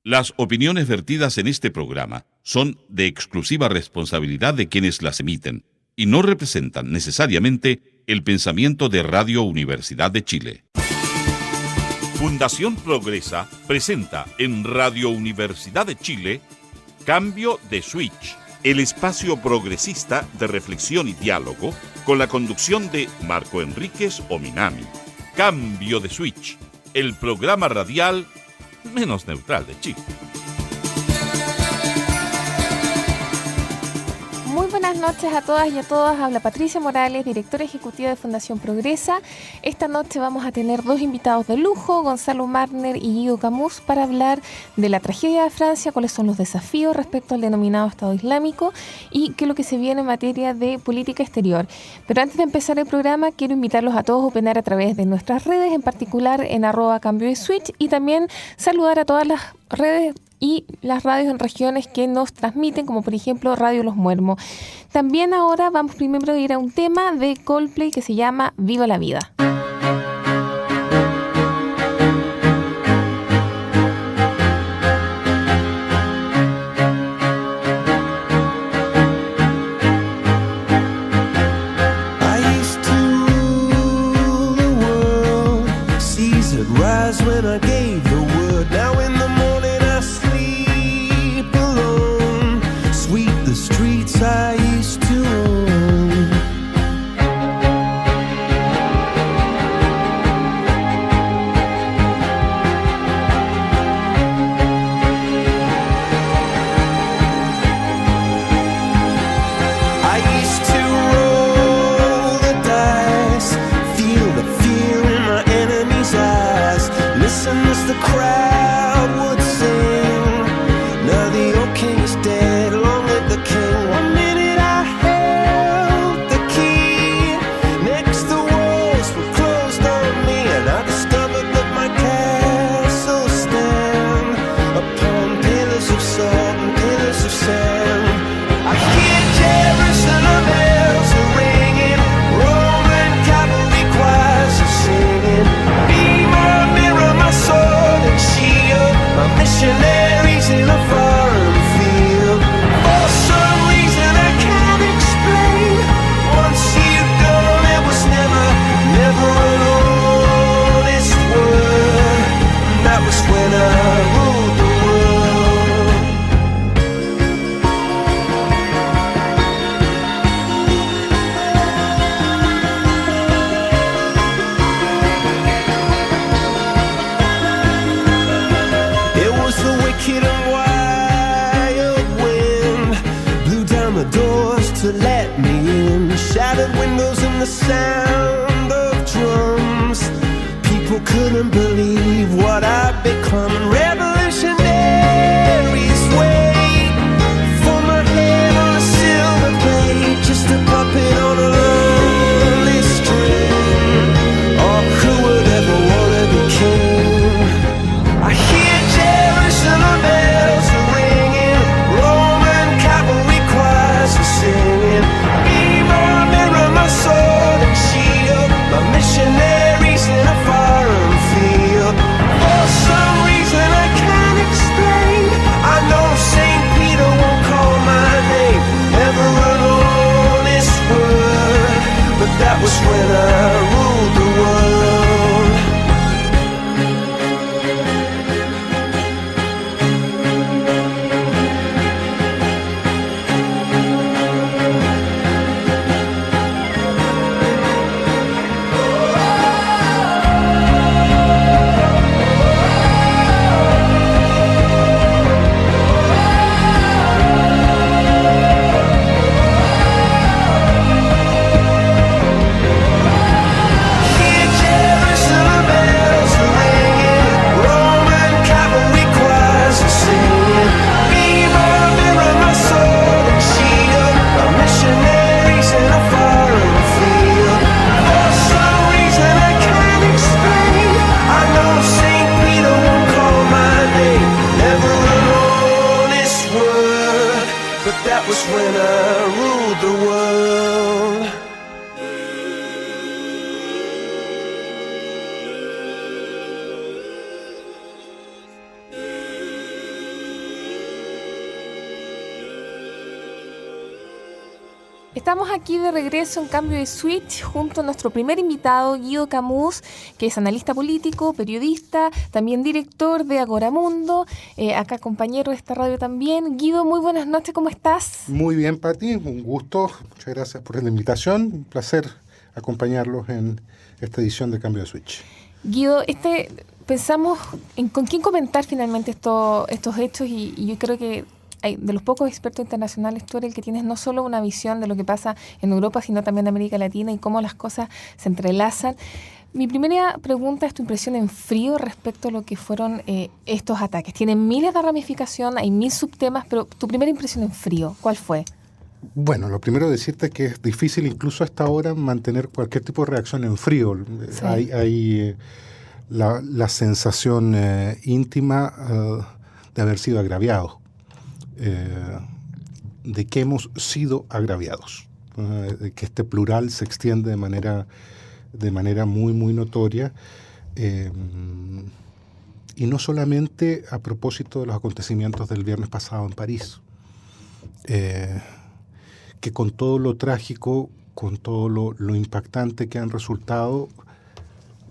Las opiniones vertidas en este programa son de exclusiva responsabilidad de quienes las emiten y no representan necesariamente el pensamiento de Radio Universidad de Chile. Fundación Progresa presenta en Radio Universidad de Chile Cambio de Switch, el espacio progresista de reflexión y diálogo con la conducción de Marco Enríquez Ominami. Cambio de Switch, el programa radial menos neutral de Chile. Muy buenas noches a todas y a todos. Habla Patricia Morales, directora ejecutiva de Fundación Progresa. Esta noche vamos a tener dos invitados de lujo, Gonzalo Marner y Guido Camus, para hablar de la tragedia de Francia, cuáles son los desafíos respecto al denominado Estado Islámico y qué es lo que se viene en materia de política exterior. Pero antes de empezar el programa, quiero invitarlos a todos a opinar a través de nuestras redes, en particular en @Cambio de Switch, y también saludar a todas las redes y las radios en regiones que nos transmiten, como por ejemplo Radio Los Muermos. También ahora vamos primero a ir a un tema de Coldplay que se llama Viva la Vida. Estamos aquí de regreso en Cambio de Switch junto a nuestro primer invitado, Guido Camus, que es analista político, periodista, también director de Agoramundo, acá compañero de esta radio también. Guido, muy buenas noches, ¿cómo estás? Muy bien, Pati, un gusto. Muchas gracias por la invitación. Un placer acompañarlos en esta edición de Cambio de Switch. Guido, pensamos en con quién comentar finalmente estos hechos y yo creo que de los pocos expertos internacionales, tú eres el que tienes no solo una visión de lo que pasa en Europa, sino también en América Latina y cómo las cosas se entrelazan. Mi primera pregunta es tu impresión en frío respecto a lo que fueron estos ataques. Tienen miles de ramificaciones, hay 1000 subtemas, pero tu primera impresión en frío, ¿cuál fue? Bueno, lo primero decirte que es difícil incluso hasta ahora mantener cualquier tipo de reacción en frío. Sí. Hay la sensación íntima de haber sido agraviados. De que hemos sido agraviados, de que este plural se extiende de manera muy, muy notoria, y no solamente a propósito de los acontecimientos del viernes pasado en París, que con todo lo trágico, con todo lo impactante que han resultado,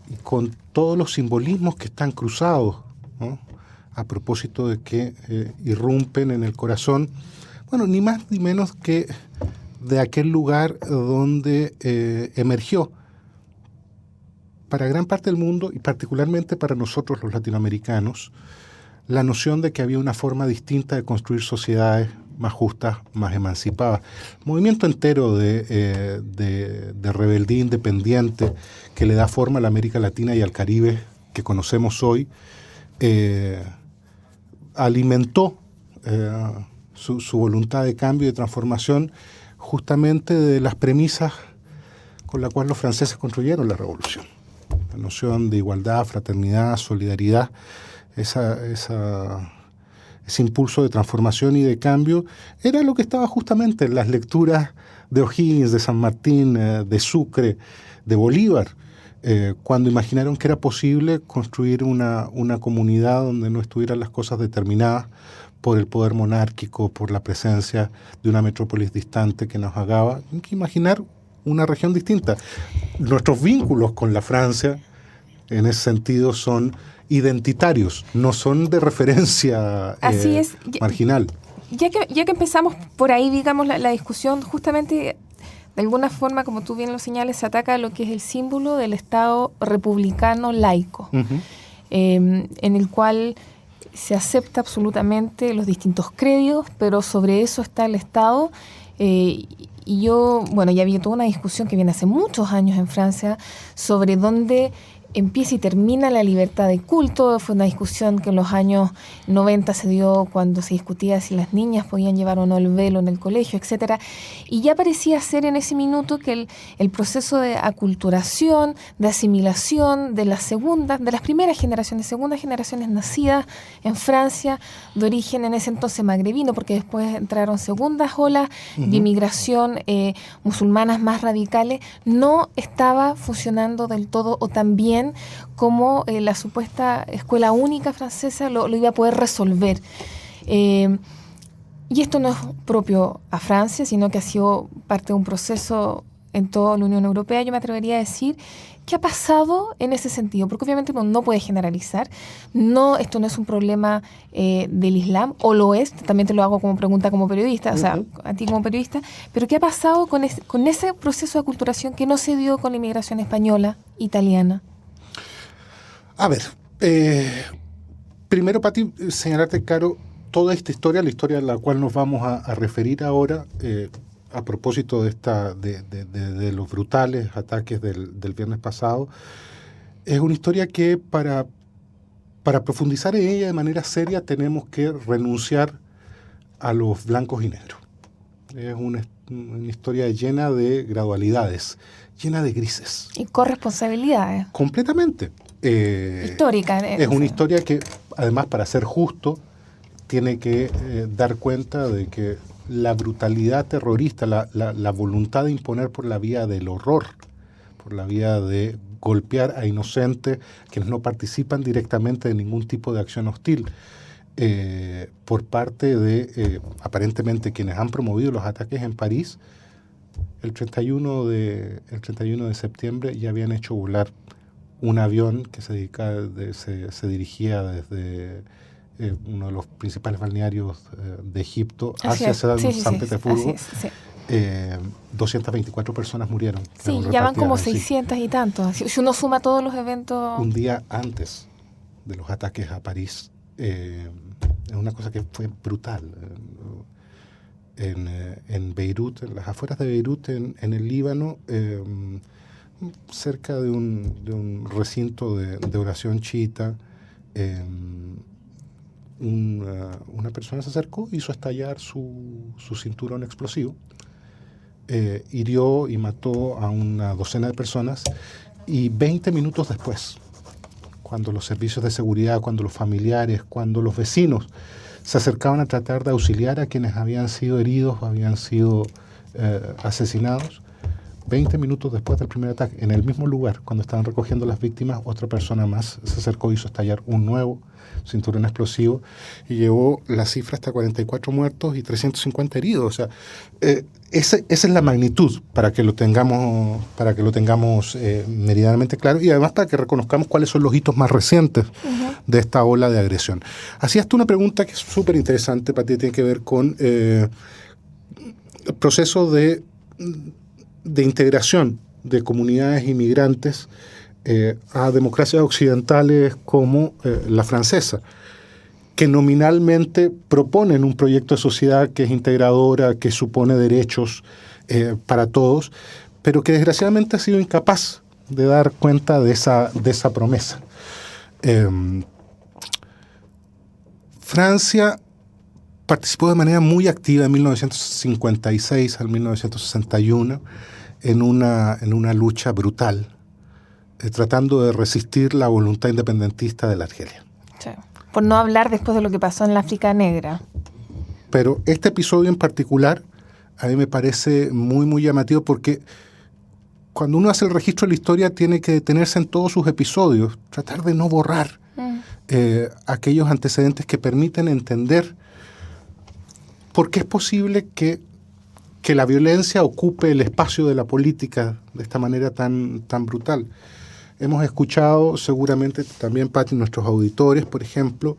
y con todos los simbolismos que están cruzados, ¿no?, a propósito de que irrumpen en el corazón, bueno, ni más ni menos que de aquel lugar donde emergió para gran parte del mundo y particularmente para nosotros los latinoamericanos la noción de que había una forma distinta de construir sociedades más justas, más emancipadas. El movimiento entero de rebeldía independiente que le da forma a la América Latina y al Caribe que conocemos hoy, alimentó su voluntad de cambio y de transformación justamente de las premisas con las cuales los franceses construyeron la revolución. La noción de igualdad, fraternidad, solidaridad, ese impulso de transformación y de cambio era lo que estaba justamente en las lecturas de O'Higgins, de San Martín, de Sucre, de Bolívar, cuando imaginaron que era posible construir una comunidad donde no estuvieran las cosas determinadas por el poder monárquico, por la presencia de una metrópolis distante que nos hagaba que imaginar una región distinta. Nuestros vínculos con la Francia, en ese sentido, son identitarios, no son de referencia marginal. Ya que empezamos por ahí, digamos, la discusión, justamente de alguna forma, como tú bien lo señales, se ataca lo que es el símbolo del Estado republicano laico, en el cual se acepta absolutamente los distintos credos, pero sobre eso está el Estado. Y yo, bueno, ya había toda una discusión que viene hace muchos años en Francia sobre dónde empieza y termina la libertad de culto. Fue una discusión que en los años 90 se dio cuando se discutía si las niñas podían llevar o no el velo en el colegio, etcétera. Y ya parecía ser en ese minuto que el proceso de aculturación, de asimilación de las primeras generaciones, segundas generaciones nacidas en Francia, de origen en ese entonces magrebino, porque después entraron segundas olas de inmigración musulmanas más radicales, no estaba funcionando del todo o tan bien como la supuesta escuela única francesa lo iba a poder resolver. Y esto no es propio a Francia, sino que ha sido parte de un proceso en toda la Unión Europea. Yo me atrevería a decir qué ha pasado en ese sentido, porque obviamente uno no puede generalizar. Esto no es un problema del Islam, o lo es, también te lo hago como pregunta como periodista, o sea, a ti como periodista, pero ¿qué ha pasado con ese proceso de aculturación que no se dio con la inmigración española, italiana? A ver, primero, Pati, señalarte, Caro, toda esta historia, la historia a la cual nos vamos a referir ahora, a propósito de los brutales ataques del viernes pasado, es una historia que para profundizar en ella de manera seria tenemos que renunciar a los blancos y negros. Es una historia llena de gradualidades, llena de grises. Y corresponsabilidades. Completamente. Histórica. Es una historia que, además, para ser justo, tiene que dar cuenta de que la brutalidad terrorista, la voluntad de imponer por la vía del horror, por la vía de golpear a inocentes quienes no participan directamente de ningún tipo de acción hostil, por parte de, aparentemente, quienes han promovido los ataques en París, el 31 de septiembre ya habían hecho volar un avión que se dirigía desde uno de los principales balnearios de Egipto hacia San Petersburgo. 224 personas murieron. Sí, ya van como 600 y tantos. Si uno suma todos los eventos... Un día antes de los ataques a París, es una cosa que fue brutal. En Beirut, en las afueras de Beirut, en el Líbano, cerca de un recinto de oración chiita, una persona se acercó, hizo estallar su cinturón explosivo, hirió y mató a una docena de personas, y 20 minutos después, cuando los servicios de seguridad, cuando los familiares, cuando los vecinos se acercaban a tratar de auxiliar a quienes habían sido heridos o habían sido asesinados, 20 minutos después del primer ataque, en el mismo lugar, cuando estaban recogiendo las víctimas, otra persona más se acercó y hizo estallar un nuevo cinturón explosivo y llevó la cifra hasta 44 muertos y 350 heridos. O sea, esa es la magnitud, para que lo tengamos meridianamente claro, y además para que reconozcamos cuáles son los hitos más recientes de esta ola de agresión. Hacías tú una pregunta que es súper interesante para ti, tiene que ver con el proceso de integración de comunidades inmigrantes a democracias occidentales como la francesa, que nominalmente proponen un proyecto de sociedad que es integradora, que supone derechos para todos, pero que desgraciadamente ha sido incapaz de dar cuenta de esa promesa. Francia participó de manera muy activa de 1956 al 1961 en una lucha brutal, tratando de resistir la voluntad independentista de la Argelia. Sí. Por no hablar después de lo que pasó en la África Negra. Pero este episodio en particular a mí me parece muy, muy llamativo, porque cuando uno hace el registro de la historia tiene que detenerse en todos sus episodios, tratar de no borrar aquellos antecedentes que permiten entender por qué es posible que la violencia ocupe el espacio de la política de esta manera tan brutal. Hemos escuchado seguramente también, Pati, nuestros auditores, por ejemplo,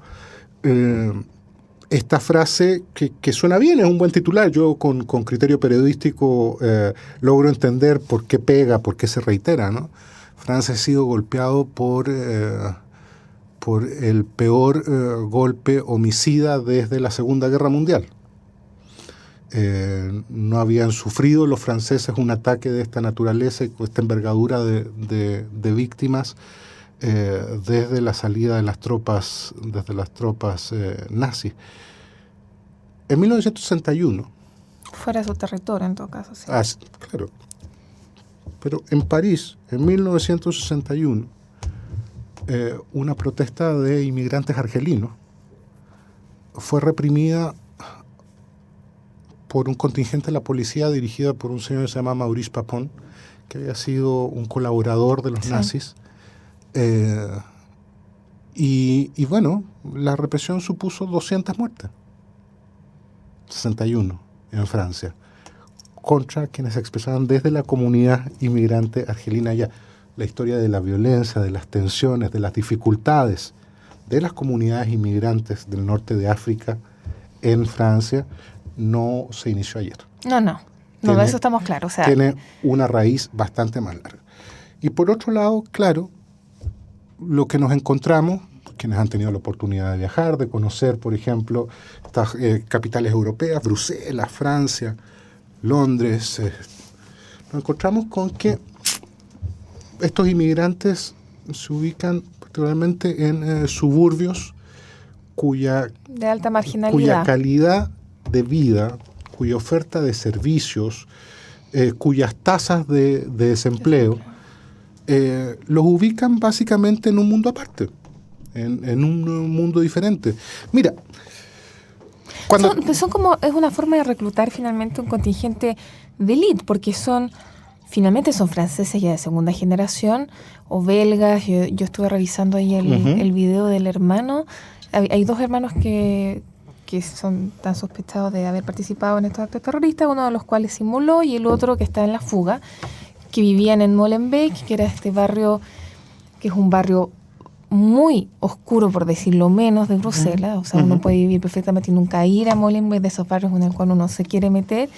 esta frase que suena bien, es un buen titular. Yo con criterio periodístico logro entender por qué pega, por qué se reitera, ¿no? Francia ha sido golpeado por el peor golpe homicida desde la Segunda Guerra Mundial. No habían sufrido los franceses un ataque de esta naturaleza y con esta envergadura de víctimas desde la salida de las tropas nazis. En 1961... Fuera de su territorio, en todo caso, sí. Claro. Pero en París, en 1961, una protesta de inmigrantes argelinos fue reprimida por un contingente de la policía dirigida por un señor que se llama Maurice Papon, que había sido un colaborador de los nazis. Y bueno, la represión supuso 200 muertes. 61 en Francia, contra quienes se expresaban desde la comunidad inmigrante argelina allá. La historia de la violencia, de las tensiones, de las dificultades de las comunidades inmigrantes del norte de África en Francia no se inició ayer. No, de eso estamos claros. O sea, tiene una raíz bastante más larga. Y por otro lado, claro, lo que nos encontramos, quienes han tenido la oportunidad de viajar, de conocer, por ejemplo, estas capitales europeas, Bruselas, Francia, Londres, nos encontramos con que estos inmigrantes se ubican particularmente en suburbios de alta marginalidad, cuya calidad de vida, cuya oferta de servicios, cuyas tasas de desempleo, los ubican básicamente en un mundo aparte, en un mundo diferente. Mira, es una forma de reclutar finalmente un contingente de élite, porque finalmente son franceses ya de segunda generación o belgas. Yo estuve revisando ahí el video del hermano. Hay dos hermanos que que están sospechados de haber participado en estos actos terroristas, uno de los cuales simuló y el otro que está en la fuga, que vivían en Molenbeek, que era este barrio, que es un barrio muy oscuro, por decirlo menos, de Bruselas. O sea, uno puede vivir perfectamente y nunca ir a Molenbeek, de esos barrios en el cual uno se quiere meter.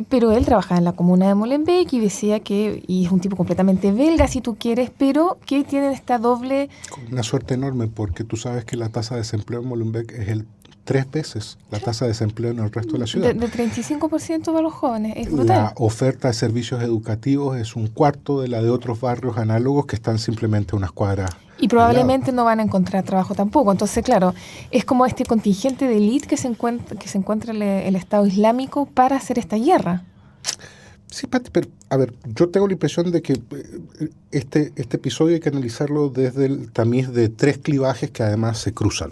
Pero él trabajaba en la comuna de Molenbeek y decía que, y es un tipo completamente belga, si tú quieres, pero que tiene esta doble... Una suerte enorme, porque tú sabes que la tasa de desempleo en Molenbeek es 3 veces la tasa de desempleo en el resto de la ciudad. De 35% para los jóvenes, es brutal. La oferta de servicios educativos es 1/4 de la de otros barrios análogos que están simplemente a unas cuadras. Y probablemente no van a encontrar trabajo tampoco. Entonces, claro, es como este contingente de élite que se encuentra el Estado Islámico para hacer esta guerra. Sí, Pati, pero a ver, yo tengo la impresión de que este episodio hay que analizarlo desde el tamiz de 3 clivajes que además se cruzan.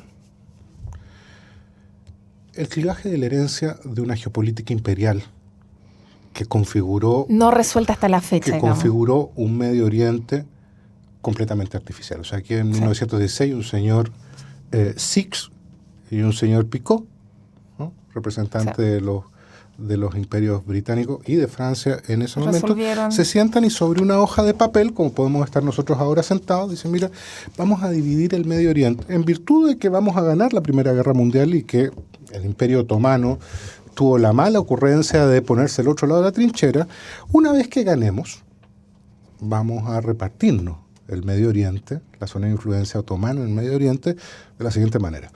El clivaje de la herencia de una geopolítica imperial que configuró... No resuelta hasta la fecha, que configuró un Medio Oriente completamente artificial. O sea, aquí en 1916 un señor Six y un señor Picot, ¿no? Representante de los imperios británicos y de Francia en ese momento, se sientan y sobre una hoja de papel, como podemos estar nosotros ahora sentados, dicen, mira, vamos a dividir el Medio Oriente, en virtud de que vamos a ganar la Primera Guerra Mundial y que el Imperio Otomano tuvo la mala ocurrencia de ponerse al otro lado de la trinchera. Una vez que ganemos, vamos a repartirnos el Medio Oriente, la zona de influencia otomana en el Medio Oriente, de la siguiente manera.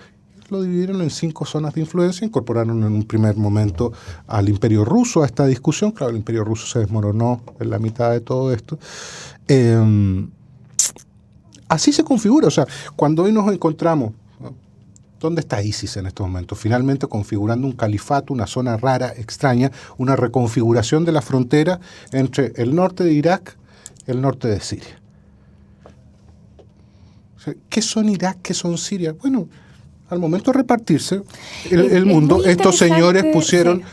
Lo dividieron en 5 zonas de influencia, incorporaron en un primer momento al Imperio Ruso a esta discusión. Claro, el Imperio Ruso se desmoronó en la mitad de todo esto. Así se configura, o sea, cuando hoy nos encontramos, ¿no? ¿Dónde está ISIS en estos momentos? Finalmente configurando un califato, una zona rara, extraña, una reconfiguración de la frontera entre el norte de Irak y el norte de Siria. O sea, ¿qué son Irak? ¿Qué son Siria? Bueno, al momento de repartirse el mundo, estos señores pusieron... Sí.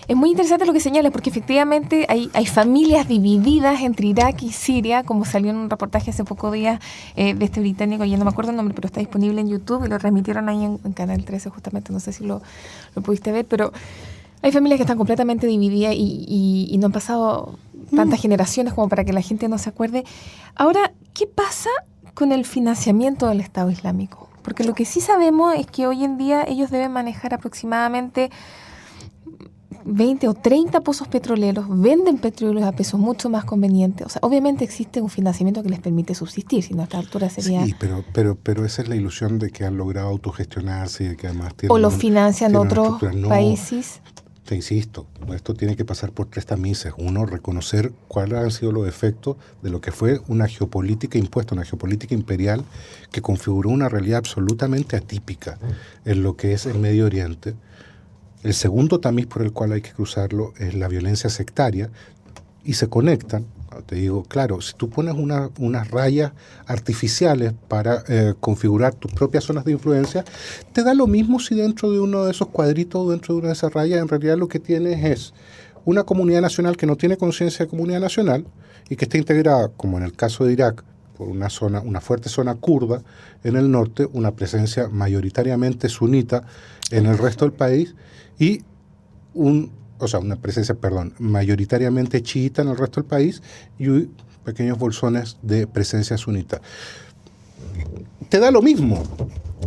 Es muy interesante lo que señalas, porque efectivamente hay familias divididas entre Irak y Siria, como salió en un reportaje hace pocos días de este británico, ya no me acuerdo el nombre, pero está disponible en YouTube y lo transmitieron ahí en Canal 13 justamente, no sé si lo pudiste ver, pero hay familias que están completamente divididas y no han pasado tantas generaciones como para que la gente no se acuerde. Ahora, ¿qué pasa con el financiamiento del Estado Islámico? Porque lo que sí sabemos es que hoy en día ellos deben manejar aproximadamente 20 o 30 pozos petroleros, venden petróleo a precios mucho más convenientes. O sea, obviamente existe un financiamiento que les permite subsistir, si no a esta altura sería... Sí, pero esa es la ilusión de que han logrado autogestionarse y de que además tienen... O lo financian otros países. Te insisto, esto tiene que pasar por 3 tamices. Uno, reconocer cuáles han sido los efectos de lo que fue una geopolítica impuesta, una geopolítica imperial que configuró una realidad absolutamente atípica en lo que es el Medio Oriente. El segundo tamiz por el cual hay que cruzarlo es la violencia sectaria y se conectan. Te digo, claro, si tú pones unas rayas artificiales para configurar tus propias zonas de influencia, te da lo mismo si dentro de uno de esos cuadritos o dentro de una de esas rayas en realidad lo que tienes es una comunidad nacional que no tiene conciencia de comunidad nacional y que está integrada, como en el caso de Irak, por una fuerte zona kurda en el norte, una presencia mayoritariamente sunita en el resto del país y una presencia, mayoritariamente chiita en el resto del país y pequeños bolsones de presencia sunita. Te da lo mismo.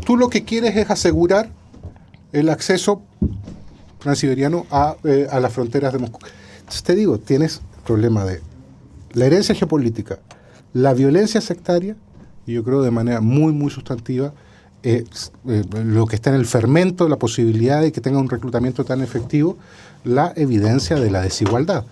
Tú lo que quieres es asegurar el acceso transiberiano a las fronteras de Moscú. Entonces te digo, tienes el problema de la herencia geopolítica, la violencia sectaria, y yo creo de manera muy, muy sustantiva, lo que está en el fermento, la posibilidad de que tenga un reclutamiento tan efectivo, la evidencia de la desigualdad.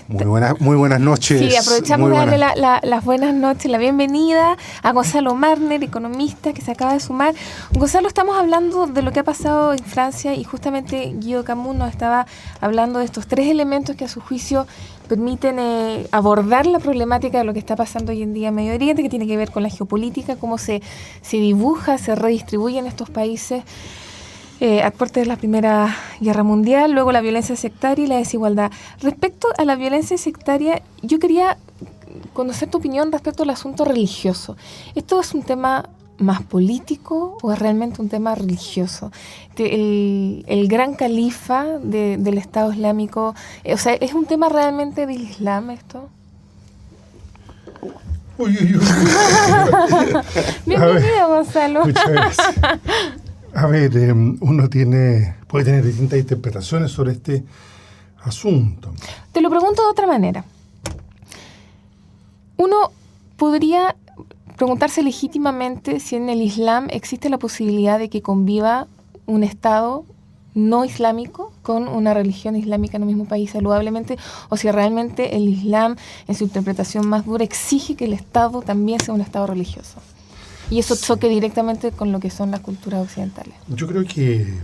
Muy buenas noches. Sí, aprovechamos de darle las buenas noches, la bienvenida a Gonzalo Marner, economista que se acaba de sumar. Gonzalo, estamos hablando de lo que ha pasado en Francia y justamente Guido Camus nos estaba hablando de estos 3 elementos que a su juicio permiten abordar la problemática de lo que está pasando hoy en día en Medio Oriente, que tiene que ver con la geopolítica, cómo se dibuja, se redistribuyen estos países a puertas de la Primera Guerra Mundial, luego la violencia sectaria y la desigualdad. Respecto a la violencia sectaria, yo quería conocer tu opinión respecto al asunto religioso. Esto es un tema más político o es realmente un tema religioso? El gran califa del Estado Islámico, o sea, ¿es un tema realmente del Islam esto? Uy, uy, uy. Bienvenido, Gonzalo. Muchas gracias. A ver, uno puede tener distintas interpretaciones sobre este asunto. Te lo pregunto de otra manera. Uno podría preguntarse legítimamente si en el Islam existe la posibilidad de que conviva un Estado no islámico con una religión islámica en el mismo país saludablemente, o si realmente el Islam, en su interpretación más dura, exige que el Estado también sea un Estado religioso. Y eso choque directamente con lo que son las culturas occidentales. Yo creo que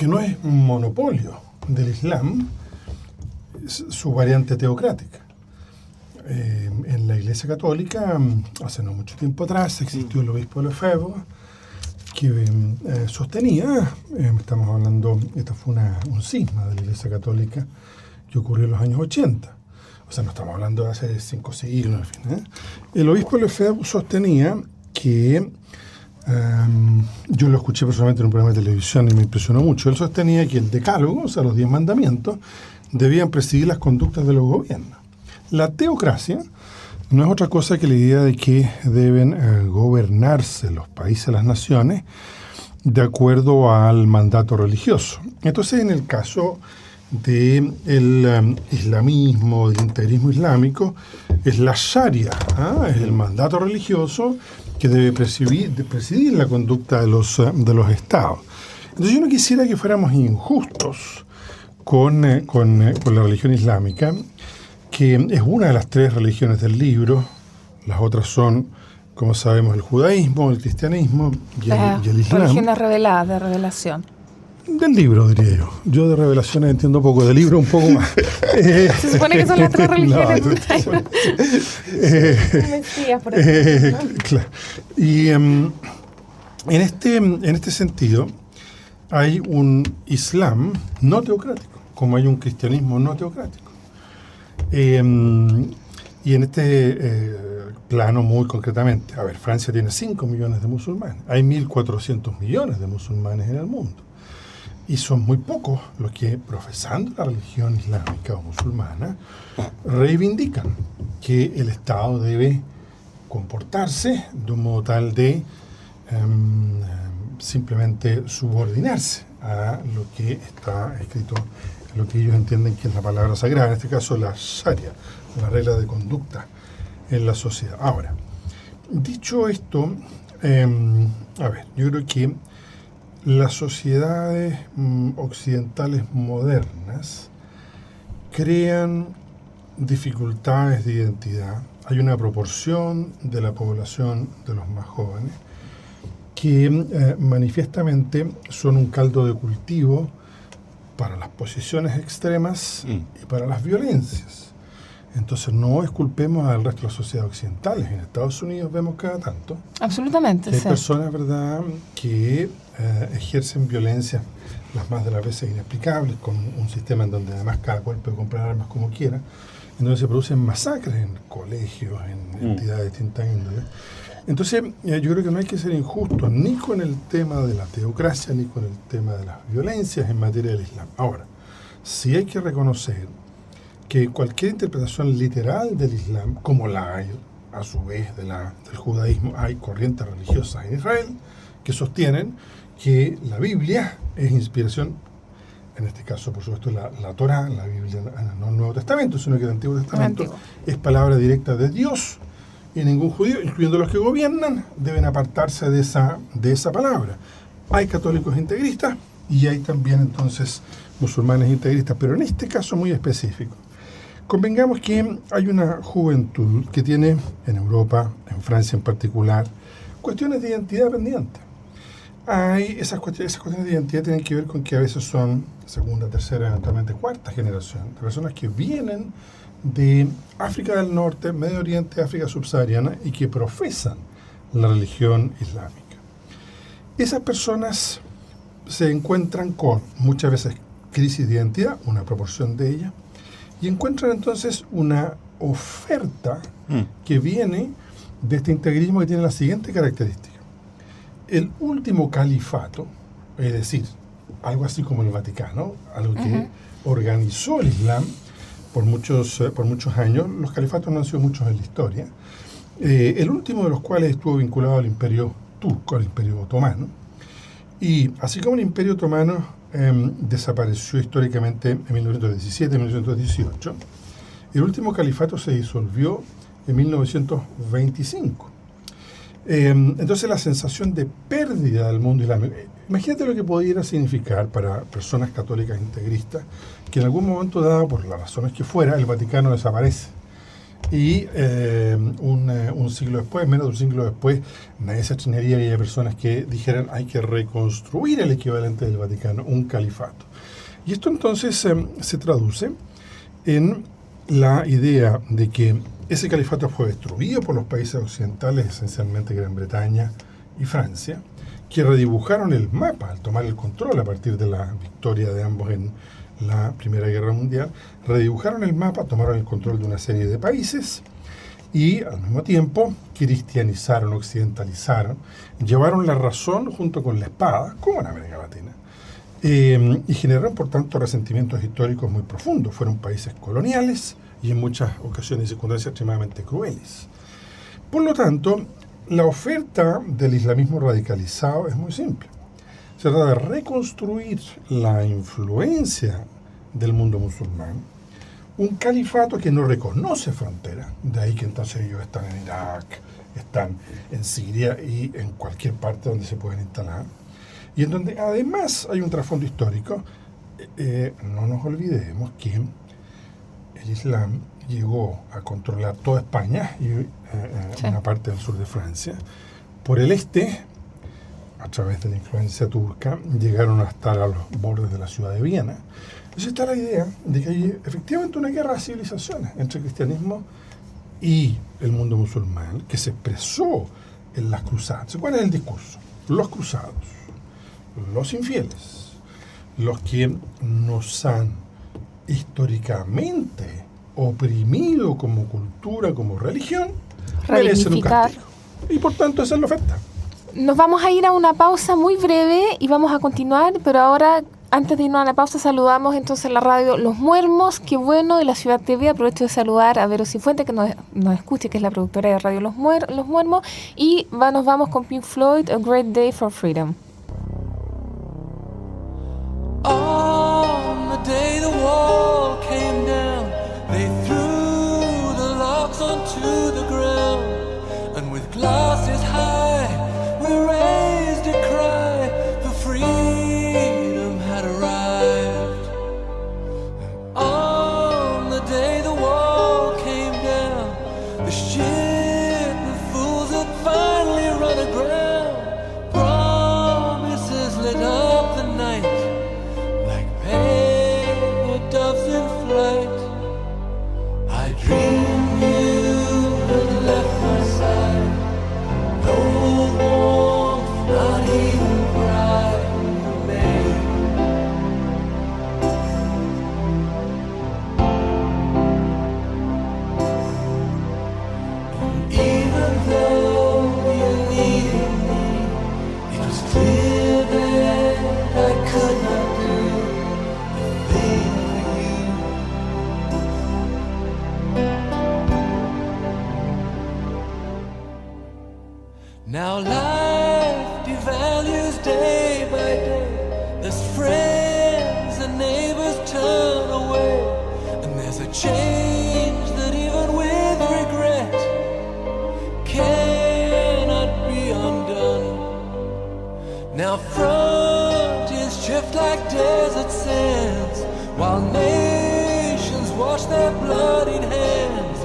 no es un monopolio del Islam su variante teocrática. En la Iglesia Católica, hace no mucho tiempo atrás, existió el obispo Lefebvre, que sostenía, estamos hablando, esto fue un cisma de la Iglesia Católica que ocurrió en los años 80. O sea, no estamos hablando de hace 5 siglos, en fin. El obispo Lefebvre sostenía que, yo lo escuché personalmente en un programa de televisión y me impresionó mucho, él sostenía que el decálogo, o sea, los 10 mandamientos, debían presidir las conductas de los gobiernos. La teocracia no es otra cosa que la idea de que deben gobernarse los países, las naciones, de acuerdo al mandato religioso. Entonces, en el caso del islamismo, del integrismo islámico, es la sharia, es el mandato religioso que debe presidir la conducta de los estados. Entonces, yo no quisiera que fuéramos injustos con la religión islámica, que es una de las 3 religiones del libro. Las otras son, como sabemos, el judaísmo, el cristianismo y el islam. Religiones reveladas, de revelación. Del libro, diría yo. Yo de revelaciones entiendo poco, del libro un poco más. Se supone que son las 3 religiones. Claro. Y en este sentido, hay un islam no teocrático, como hay un cristianismo no teocrático. Y en este plano, muy concretamente, a ver, Francia tiene 5 millones de musulmanes. Hay 1.400 millones de musulmanes en el mundo. Y son muy pocos los que, profesando la religión islámica o musulmana, reivindican que el Estado debe comportarse de un modo tal de simplemente subordinarse a lo que está escrito, lo que ellos entienden que es la palabra sagrada, en este caso la sharia, la regla de conducta en la sociedad. Ahora, dicho esto, yo creo que las sociedades occidentales modernas crean dificultades de identidad. Hay una proporción de la población de los más jóvenes que manifiestamente son un caldo de cultivo para las posiciones extremas y para las violencias. Entonces no exculpemos al resto de las sociedades occidentales. En Estados Unidos vemos cada tanto Absolutamente, que hay sí. personas, ¿verdad?, que ejercen violencia las más de las veces inexplicables, con un sistema en donde además cada cual puede comprar armas como quiera, en donde se producen masacres en colegios, en entidades de distintas índoles. Entonces, yo creo que no hay que ser injustos ni con el tema de la teocracia ni con el tema de las violencias en materia del Islam. Ahora, sí hay que reconocer que cualquier interpretación literal del Islam, como la hay a su vez del judaísmo, hay corrientes religiosas en Israel que sostienen que la Biblia es inspiración, en este caso, por supuesto, la Torá, la Biblia, no el Nuevo Testamento, sino que el Antiguo Testamento es palabra directa de Dios, y ningún judío, incluyendo los que gobiernan, deben apartarse de esa palabra. Hay católicos integristas y hay también entonces musulmanes integristas, pero en este caso muy específico. Convengamos que hay una juventud que tiene en Europa, en Francia en particular, cuestiones de identidad pendientes. Esas cuestiones de identidad tienen que ver con que a veces son segunda, tercera, eventualmente cuarta generación de personas que vienen de África del Norte, Medio Oriente, África subsahariana y que profesan la religión islámica. Esas personas se encuentran con muchas veces crisis de identidad, una proporción de ellas, y encuentran entonces una oferta que viene de este integrismo que tiene la siguiente característica. El último califato, es decir, algo así como el Vaticano, algo que organizó el Islam por muchos años, los califatos no han sido muchos en la historia, el último de los cuales estuvo vinculado al imperio turco, al imperio otomano, y así como el imperio otomano desapareció históricamente en 1917-1918, el último califato se disolvió en 1925. Entonces la sensación de pérdida del mundo islámico, imagínate lo que pudiera significar para personas católicas integristas que en algún momento dado, por las razones que fuera, el Vaticano desaparece. Y un siglo después, menos de un siglo después, nadie se extrañaría que haya personas que dijeran hay que reconstruir el equivalente del Vaticano, un califato. Y esto entonces se traduce en la idea de que ese califato fue destruido por los países occidentales, esencialmente Gran Bretaña y Francia, que redibujaron el mapa al tomar el control a partir de la victoria de ambos en la Primera Guerra Mundial, redibujaron el mapa, tomaron el control de una serie de países y al mismo tiempo cristianizaron, occidentalizaron, llevaron la razón junto con la espada, como en América Latina, y generaron por tanto resentimientos históricos muy profundos. Fueron países coloniales y en muchas ocasiones y circunstancias extremadamente crueles. Por lo tanto, la oferta del islamismo radicalizado es muy simple. Se trata de reconstruir la influencia del mundo musulmán, un califato que no reconoce fronteras, de ahí que entonces ellos están en Irak, están en Siria y en cualquier parte donde se pueden instalar, y en donde además hay un trasfondo histórico. No nos olvidemos que el Islam llegó a controlar toda España y una parte del sur de Francia. Por el este, a través de la influencia turca, llegaron a estar a los bordes de la ciudad de Viena. Entonces está la idea de que hay efectivamente una guerra de civilizaciones entre el cristianismo y el mundo musulmán, que se expresó en las cruzadas. ¿Cuál es el discurso? Los cruzados, los infieles, los que nos han históricamente oprimido como cultura, como religión, merecen un castigo. Y por tanto esa es la oferta. Nos vamos a ir a una pausa muy breve y vamos a continuar, pero ahora, antes de irnos a la pausa, saludamos entonces la radio Los Muermos. Qué bueno, de la Ciudad TV. Aprovecho de saludar a Vero Cifuentes, que nos escuche, que es la productora de radio Los Muermos. Y nos vamos con Pink Floyd, A Great Day for Freedom. On the day the wall came down, they threw the logs onto the ground, and with glasses high we raised a cry, for freedom had arrived. On the day the wall came down, the ship of fools had finally run aground. Promises lit up the night like paper doves in flight. I dreamed you had left my side. No warmth, not even pride remained. And even though you needed me, it was clear that I could not do a thing for you. Now life devalues day by day, as friends and neighbors turn away, and there's a change that even with regret cannot be undone. Now frontiers drift like desert sands, while nations wash their bloodied hands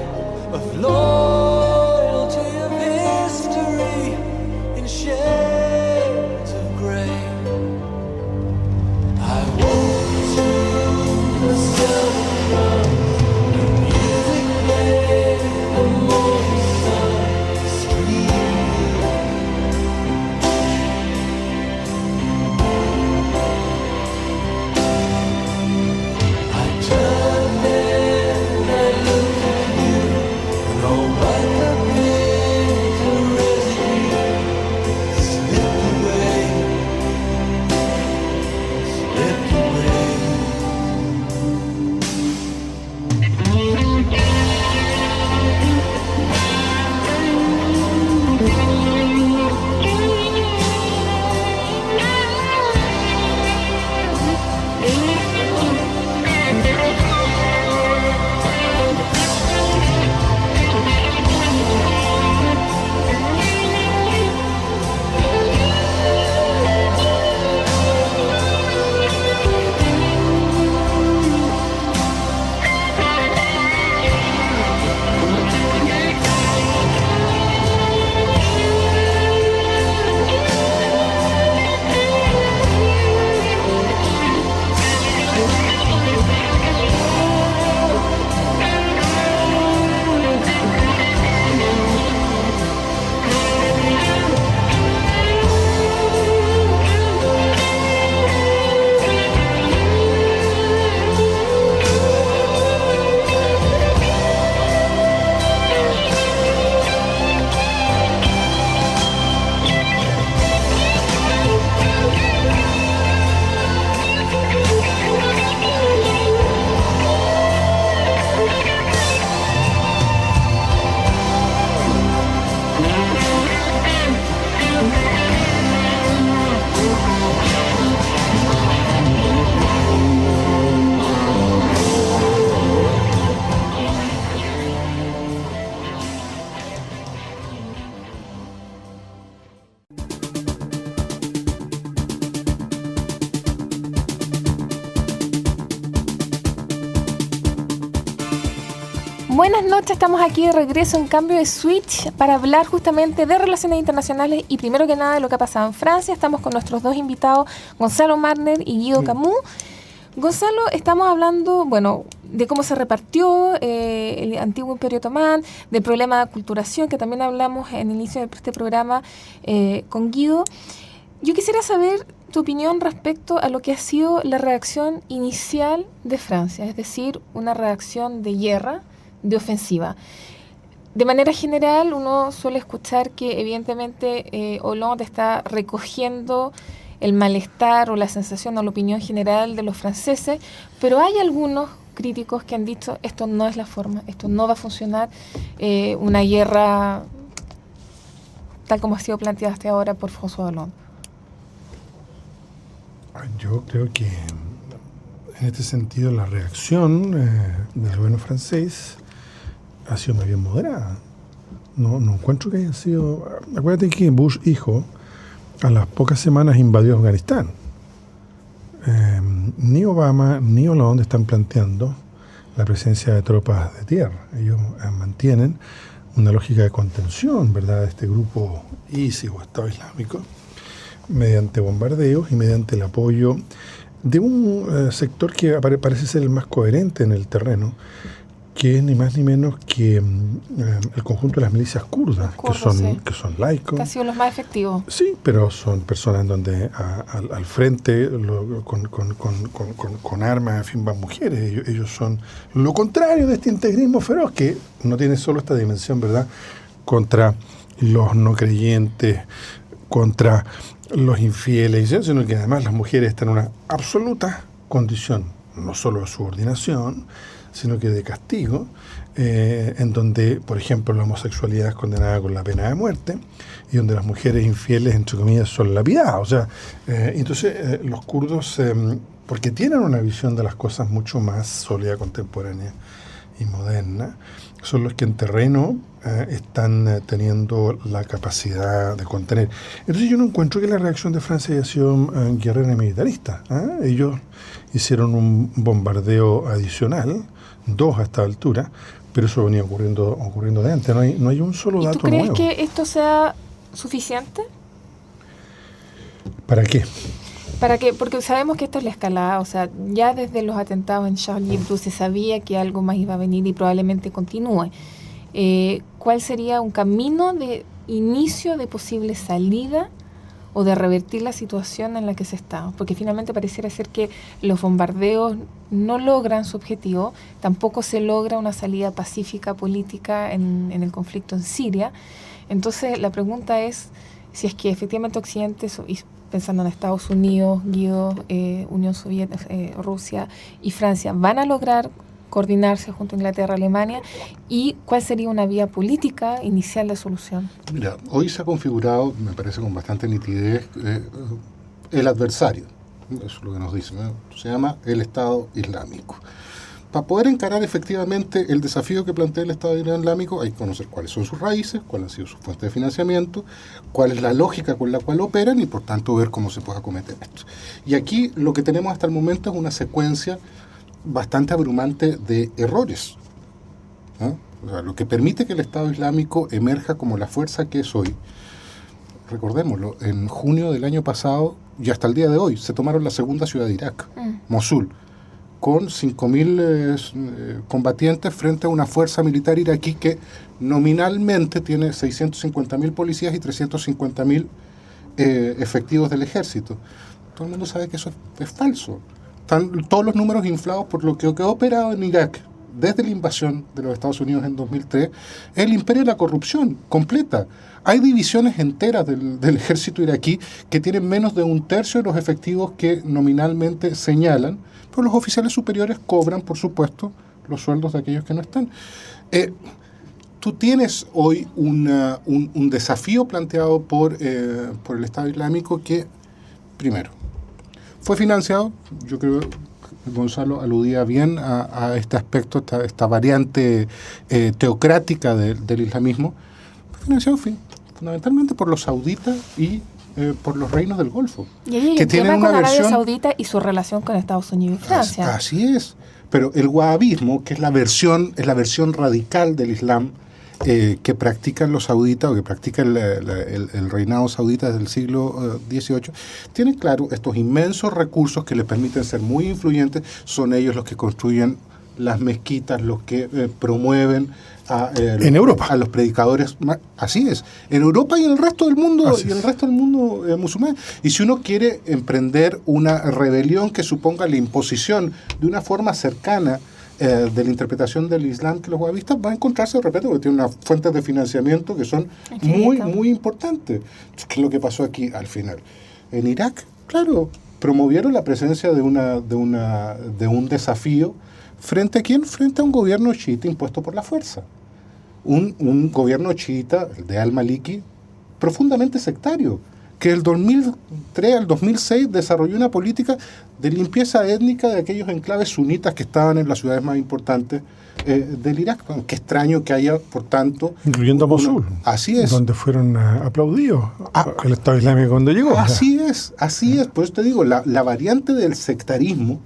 of loyalty, of history in shades of gray. I woke to the sound of drums, the music played, the morning sun streamed. I turned and I looked at you. Buenas noches, estamos aquí de regreso en Cambio de Switch para hablar justamente de relaciones internacionales y primero que nada de lo que ha pasado en Francia. Estamos con nuestros dos invitados, Gonzalo Marner y Guido Camus. Gonzalo, estamos hablando, bueno, de cómo se repartió el antiguo Imperio Otomán, del problema de aculturación, que también hablamos en el inicio de este programa con Guido. Yo quisiera saber tu opinión respecto a lo que ha sido la reacción inicial de Francia, es decir, una reacción de guerra, de ofensiva. De manera general, uno suele escuchar que evidentemente Hollande está recogiendo el malestar o la sensación o la opinión general de los franceses, pero hay algunos críticos que han dicho esto no es la forma, esto no va a funcionar, una guerra tal como ha sido planteada hasta ahora por François Hollande. Yo creo que en este sentido la reacción del gobierno francés ha sido más bien moderada. No encuentro que haya sido... Acuérdate que Bush hijo a las pocas semanas invadió Afganistán. Ni Obama ni Hollande están planteando la presencia de tropas de tierra. Ellos mantienen una lógica de contención, ¿verdad?, de este grupo ISIS o Estado Islámico mediante bombardeos y mediante el apoyo de un sector que parece ser el más coherente en el terreno, que es ni más ni menos que el conjunto de las milicias kurdas, que son laicos. Que han sido los más efectivos. Sí, pero son personas donde al frente, con armas, en fin, van mujeres. Ellos son lo contrario de este integrismo feroz, que no tiene solo esta dimensión, ¿verdad?, contra los no creyentes, contra los infieles, sino que además las mujeres están en una absoluta condición, no solo de subordinación, sino que de castigo, en donde, por ejemplo, la homosexualidad es condenada con la pena de muerte y donde las mujeres infieles, entre comillas, son lapidadas. O sea, entonces los kurdos, porque tienen una visión de las cosas mucho más sólida, contemporánea y moderna, son los que en terreno están teniendo la capacidad de contener. Entonces yo no encuentro que la reacción de Francia haya sido guerrera militarista. Ellos hicieron un bombardeo adicional, 2 a esta altura, pero eso venía ocurriendo de antes. No hay un solo dato nuevo. ¿Y tú crees que esto sea suficiente? ¿Para qué? Porque sabemos que esto es la escalada, o sea, ya desde los atentados en Charlie Hebdo se sabía que algo más iba a venir y probablemente continúe. ¿Cuál sería un camino de inicio de posible salida o de revertir la situación en la que se está? Porque finalmente pareciera ser que los bombardeos no logran su objetivo, tampoco se logra una salida pacífica política en el conflicto en Siria. Entonces la pregunta es si es que efectivamente Occidente, pensando en Estados Unidos, Guido, Unión Soviética, Rusia y Francia, van a lograr coordinarse junto a Inglaterra, Alemania, y cuál sería una vía política inicial de solución. Mira, hoy se ha configurado, me parece con bastante nitidez, el adversario. Eso es lo que nos dicen, ¿no? Se llama el Estado Islámico. Para poder encarar efectivamente el desafío que plantea el Estado Islámico, hay que conocer cuáles son sus raíces, cuáles han sido sus fuentes de financiamiento, cuál es la lógica con la cual operan y por tanto ver cómo se puede acometer esto. Y aquí lo que tenemos hasta el momento es una secuencia bastante abrumante de errores, ¿no? O sea, lo que permite que el Estado Islámico emerja como la fuerza que es hoy. Recordémoslo, en junio del año pasado y hasta el día de hoy se tomaron la segunda ciudad de Irak, Mosul, con 5.000 combatientes frente a una fuerza militar iraquí que nominalmente tiene 650.000 policías y 350.000 efectivos del ejército. Todo el mundo sabe que eso es falso. Están todos los números inflados por lo que ha operado en Irak desde la invasión de los Estados Unidos en 2003, el imperio de la corrupción completa. Hay divisiones enteras del ejército iraquí que tienen menos de 1/3 de los efectivos que nominalmente señalan, pero los oficiales superiores cobran, por supuesto, los sueldos de aquellos que no están. tú tienes hoy un desafío planteado por el Estado Islámico que, primero, fue financiado, yo creo que Gonzalo aludía bien a este aspecto, esta variante teocrática del islamismo, fue financiado fundamentalmente por los sauditas y por los reinos del Golfo. Y ahí que el tienen tema con una Arabia versión, Saudita y su relación con Estados Unidos y Francia. Así es. Pero el wahabismo, que es la versión radical del Islam que practican los sauditas o que practica el reinado saudita desde el siglo XVIII, tiene claro estos inmensos recursos que les permiten ser muy influyentes. Son ellos los que construyen las mezquitas, los que promueven en Europa a los predicadores. Así es, en Europa y en el resto del mundo, musulmán. Y si uno quiere emprender una rebelión que suponga la imposición de una forma cercana de la interpretación del Islam que los wahabistas, va a encontrarse de repente porque tiene unas fuentes de financiamiento que son muy importantes. ¿Qué es lo que pasó aquí al final? En Irak, claro, promovieron la presencia de un desafío. ¿Frente a quién? Frente a un gobierno chiita impuesto por la fuerza. Un gobierno chiita, el de al-Maliki, profundamente sectario, que del 2003 al 2006 desarrolló una política de limpieza étnica de aquellos enclaves sunitas que estaban en las ciudades más importantes del Irak. Qué extraño que haya, por tanto... Incluyendo Mosul. Así es. Donde fueron aplaudidos el Estado Islámico cuando llegó. Así es. Por eso te digo, la variante del sectarismo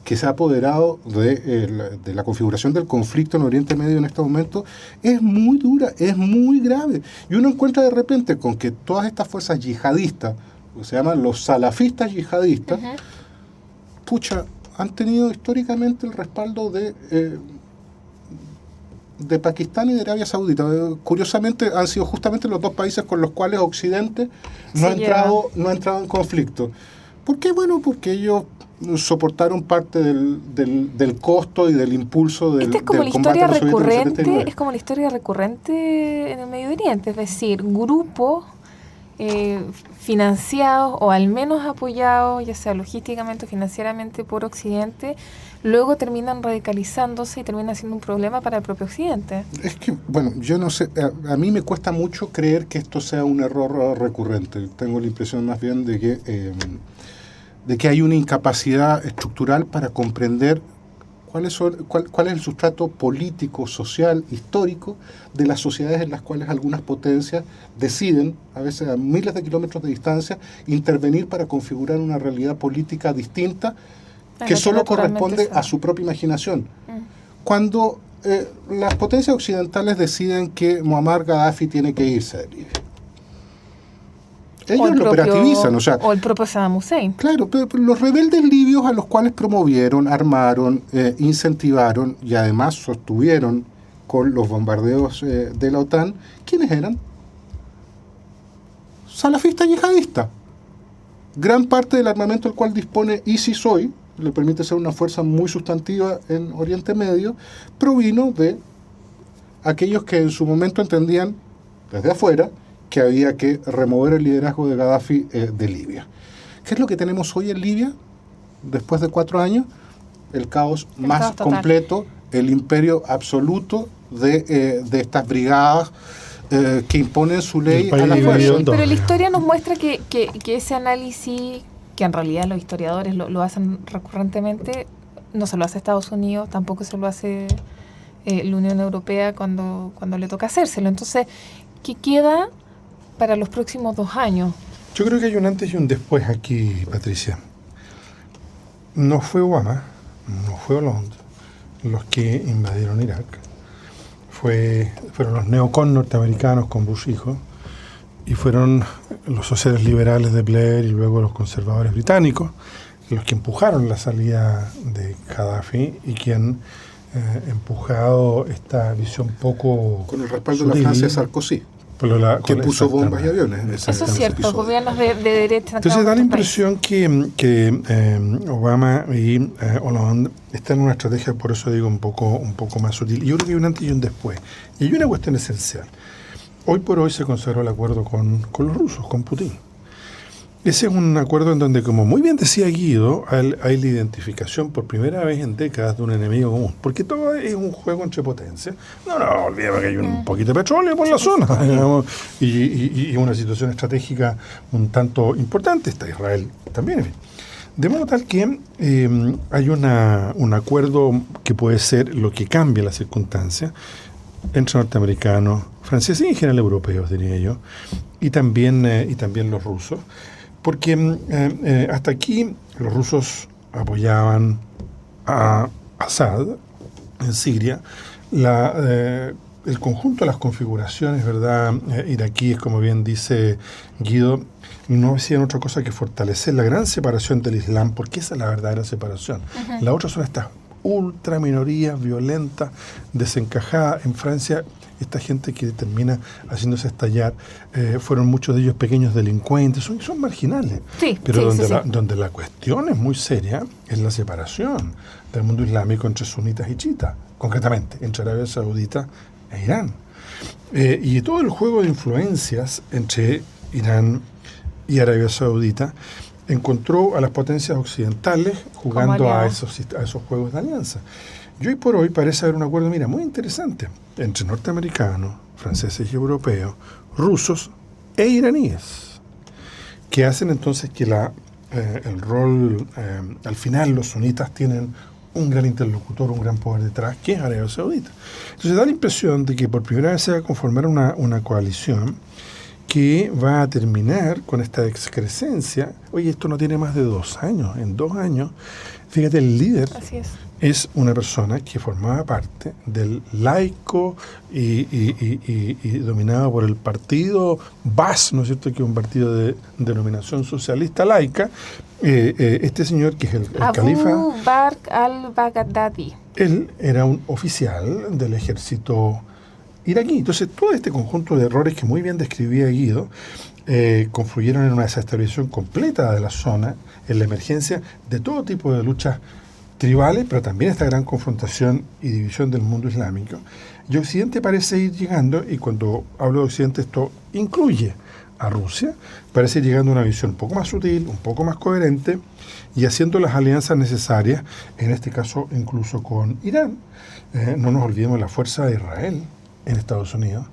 que se ha apoderado de la configuración del conflicto en Oriente Medio en este momento es muy dura, es muy grave. Y uno encuentra de repente con que todas estas fuerzas yihadistas, que se llaman los salafistas yihadistas, han tenido históricamente el respaldo de Pakistán y de Arabia Saudita. Curiosamente han sido justamente los dos países con los cuales Occidente no ha entrado en conflicto. ¿Por qué? Bueno, porque ellos soportaron parte del costo y del impulso del Esta es como del la combate historia a los soviéticos en el recurrente, 79. es como la historia recurrente en el Medio Oriente, es decir, grupos financiados o al menos apoyados, ya sea logísticamente o financieramente por Occidente, luego terminan radicalizándose y terminan siendo un problema para el propio Occidente. Es que, bueno, yo no sé, a mí me cuesta mucho creer que esto sea un error recurrente. Tengo la impresión más bien de que hay una incapacidad estructural para comprender cuál es el sustrato político, social, histórico de las sociedades en las cuales algunas potencias deciden, a veces a miles de kilómetros de distancia, intervenir para configurar una realidad política distinta que solo corresponde a su propia imaginación. Cuando las potencias occidentales deciden que Muammar Gaddafi tiene que irse de Libia, ellos lo operativizan, o el propio Saddam Hussein. Claro, pero los rebeldes libios a los cuales promovieron, armaron, incentivaron y además sostuvieron con los bombardeos de la OTAN, ¿quiénes eran? Salafistas yihadistas. Gran parte del armamento del cual dispone ISIS hoy, le permite ser una fuerza muy sustantiva en Oriente Medio, provino de aquellos que en su momento entendían desde afuera que había que remover el liderazgo de Gaddafi de Libia. ¿Qué es lo que tenemos hoy en Libia? Después de 4 años, el caos más completo, el imperio absoluto de estas brigadas que imponen su ley a la fuerza. Pero la historia nos muestra que ese análisis, que en realidad los historiadores lo hacen recurrentemente, no se lo hace Estados Unidos, tampoco se lo hace la Unión Europea cuando le toca hacérselo. Entonces, ¿qué queda para los próximos 2 años? Yo creo que hay un antes y un después aquí, Patricia. No fue Obama, no fue Hollande los que invadieron Irak. Fueron los neocon norteamericanos con Bush hijo, y fueron los sociales liberales de Blair y luego los conservadores británicos los que empujaron la salida de Gaddafi y quien empujado esta visión poco con el respaldo sutil, de la Francia de Sarkozy, que puso bombas y aviones. Eso es cierto, gobiernos de derecha. Entonces da la impresión que Obama y Hollande están en una estrategia, por eso digo, un poco más sutil. Y yo creo que hay un antes y un después. Y hay una cuestión esencial. Hoy por hoy se consagró el acuerdo con los rusos, con Putin. Ese es un acuerdo en donde, como muy bien decía Guido, hay la identificación por primera vez en décadas de un enemigo común. Porque todo es un juego entre potencias. No, olvidemos que hay un poquito de petróleo por la zona, digamos, y una situación estratégica un tanto importante. Está Israel también, en fin. De modo tal que hay un acuerdo que puede ser lo que cambie las circunstancias entre norteamericanos, franceses y en general europeos, diría yo, y también los rusos. Porque hasta aquí los rusos apoyaban a Assad en Siria. El conjunto de las configuraciones, ¿verdad?, iraquíes, como bien dice Guido, no hacían otra cosa que fortalecer la gran separación del Islam, porque esa es la verdadera separación. Uh-huh. La otra son estas ultra minorías violentas, desencajadas. En Francia, esta gente que termina haciéndose estallar, fueron muchos de ellos pequeños delincuentes, son marginales. Sí, pero sí, donde la cuestión es muy seria es la separación del mundo islámico entre sunitas y chiitas, concretamente entre Arabia Saudita e Irán. Y todo el juego de influencias entre Irán y Arabia Saudita encontró a las potencias occidentales jugando a esos juegos de alianza. Y hoy por hoy parece haber un acuerdo, muy interesante, entre norteamericanos, franceses y europeos, rusos e iraníes, que hacen entonces que el rol, al final los sunitas tienen un gran interlocutor, un gran poder detrás, que es Arabia Saudita. Entonces da la impresión de que por primera vez se va a conformar una coalición que va a terminar con esta excrescencia. Oye, esto no tiene más de 2 años. En 2 años, fíjate, el líder es una persona que formaba parte del laico y dominado por el partido Baas, ¿no es cierto?, que es un partido de denominación socialista laica. Este señor, que es el califa Abu Bakr al-Baghdadi. Él era un oficial del ejército iraquí. Entonces, todo este conjunto de errores que muy bien describía Guido confluyeron en una desestabilización completa de la zona, en la emergencia de todo tipo de luchas tribales, pero también esta gran confrontación y división del mundo islámico. Y Occidente parece ir llegando, y cuando hablo de Occidente esto incluye a Rusia, parece ir llegando a una visión un poco más sutil, un poco más coherente, y haciendo las alianzas necesarias, en este caso incluso con Irán. No nos olvidemos de la fuerza de Israel en Estados Unidos,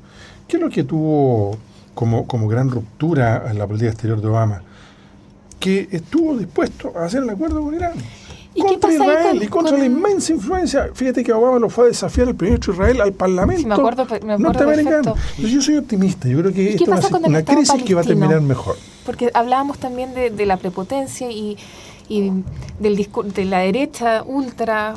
que es lo que tuvo como gran ruptura en la política exterior de Obama, que estuvo dispuesto a hacer el acuerdo con Irán. ¿Y contra Israel y contra la inmensa influencia. Fíjate que Obama lo fue a desafiar el primer ministro de Israel al Parlamento me acuerdo norteamericano. Entonces, yo soy optimista. Yo creo que esto va a ser una crisis palestino? Que va a terminar mejor. Porque hablábamos también de la prepotencia y de la derecha ultra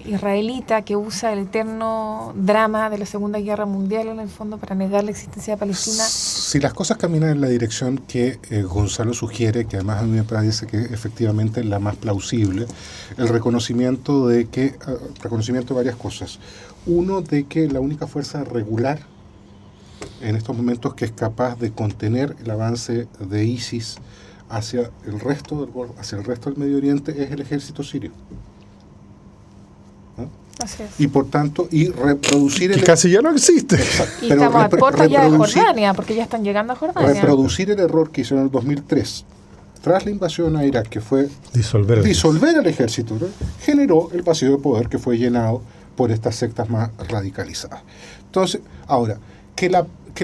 israelita que usa el eterno drama de la Segunda Guerra Mundial en el fondo para negar la existencia de Palestina. Si las cosas caminan en la dirección que Gonzalo sugiere, que además a mí me parece que es efectivamente la más plausible, el reconocimiento de varias cosas. Uno, de que la única fuerza regular en estos momentos que es capaz de contener el avance de ISIS hacia el resto del Medio Oriente es el ejército sirio. ¿No? Así es. Y por tanto, reproducir que casi ya no existe. Y estamos a puerta ya de Jordania, porque ya están llegando a Jordania. Reproducir el error que hicieron en el 2003, tras la invasión a Irak, que fue disolver el ejército, ¿no?, generó el vacío de poder que fue llenado por estas sectas más radicalizadas. Entonces, ahora, que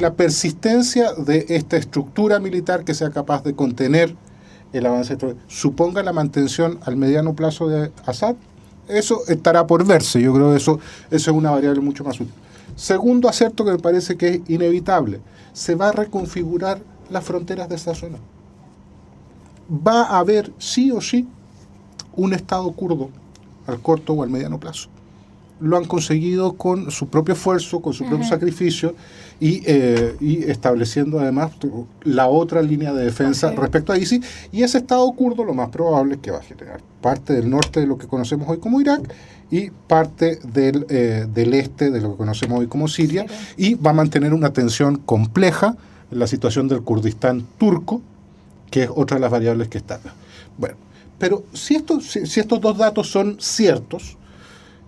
la persistencia de esta estructura militar que sea capaz de contener el avance suponga la mantención al mediano plazo de Assad, eso estará por verse. Yo creo que eso es una variable mucho más útil. Segundo acerto que me parece que es inevitable, se va a reconfigurar las fronteras de esta zona. Va a haber sí o sí un Estado kurdo al corto o al mediano plazo. Lo han conseguido con su propio esfuerzo, con su propio sacrificio y estableciendo además la otra línea de defensa respecto a ISIS. Y ese Estado kurdo lo más probable es que va a generar parte del norte de lo que conocemos hoy como Irak y parte del este de lo que conocemos hoy como Siria, y va a mantener una tensión compleja en la situación del Kurdistán turco, que es otra de las variables que están. Bueno, pero si estos dos datos son ciertos,